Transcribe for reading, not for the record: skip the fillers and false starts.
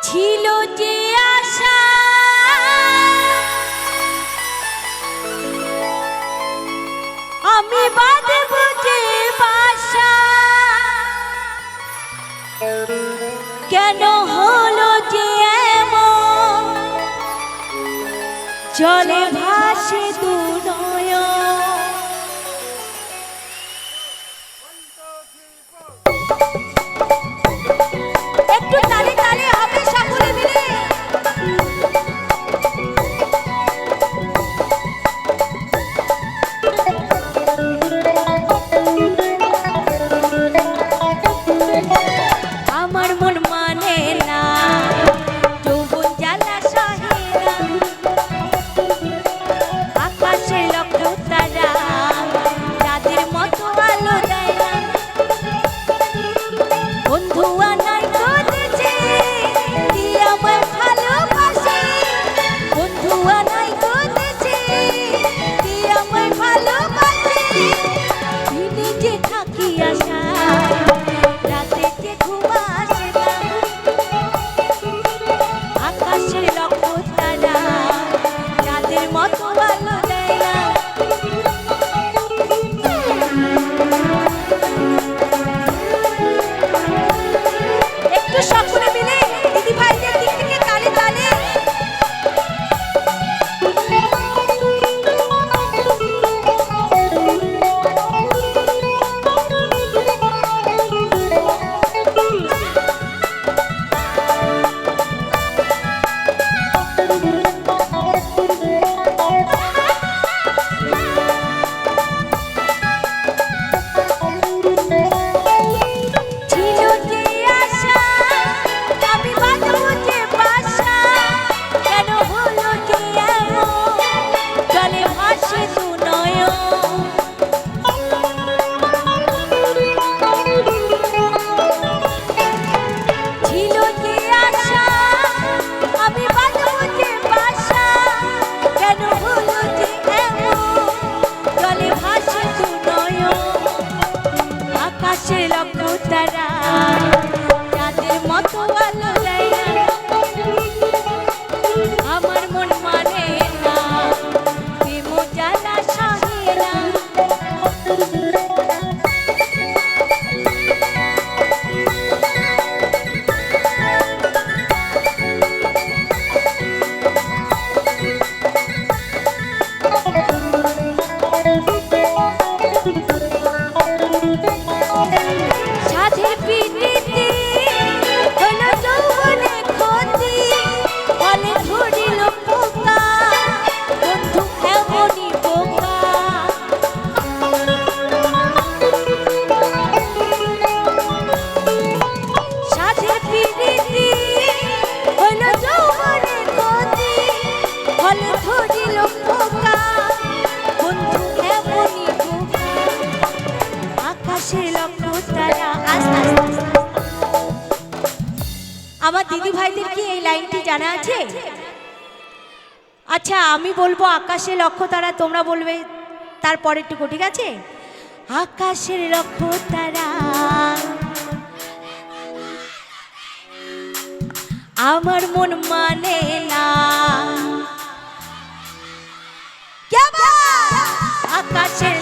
ছিল যে আশা আমি বাঁধব যে বাসা, কেন হলো যে এমন চলে ভাসে দু নয়ন। একটু তালে তালে হবে সকলে মিলে। আমার মন মানে না যৌবন জ্বালা সহে না, আকাশে লক্ষ তারা যাদের মতো আলো দেয় না। বন্ধু আনাই করেছে কি আমায় ভালোবাসে, বন্ধু আনাই করেছে কি আমায় ভালোবাসে। দিনে যে থাকি আশা রাতে যে ঘুম আসে না, আকাশের লক্ষ তারা যাদের মতো আলো দেয় না। একটু সকলে মিলে দিদি ভাইদের দিক থেকে তালে তালে। ছিল যে আশা আমি বাঁধব যে বাসা, কেন হলো যে এমন চলে ভাসে দু নয়ন। ছিল যে আশা আমি বাঁধব যে বাসা, কেন হলো যে এমন চলে ভাসে দু নয়ন। আকাশের লক্ষ তারা যাদের মতো আলো দেয় না, আমার মন মানে না প্রেম জ্বালা সহে না। সাধের পিড়িতে হলো যৌবনে ক্ষতি, ফলে ধরিল পোকা বন্ধু এমনই বোকা। সাধের পিড়িতে হলো যৌবনে ক্ষতি, ফলে ধরিল পোকা বন্ধু এমনই বোকা। আকাশের লক্ষ তারা আমার দিদি ভাইদের কি এই লাইনটি জানা আছে? আচ্ছা আমি বলবো আকাশে লক্ষ তারা, তোমরা বলবে তার পরেরটুকু, ঠিক আছে? আকাশের লক্ষ তারা আমার মন মানে না, আকাশের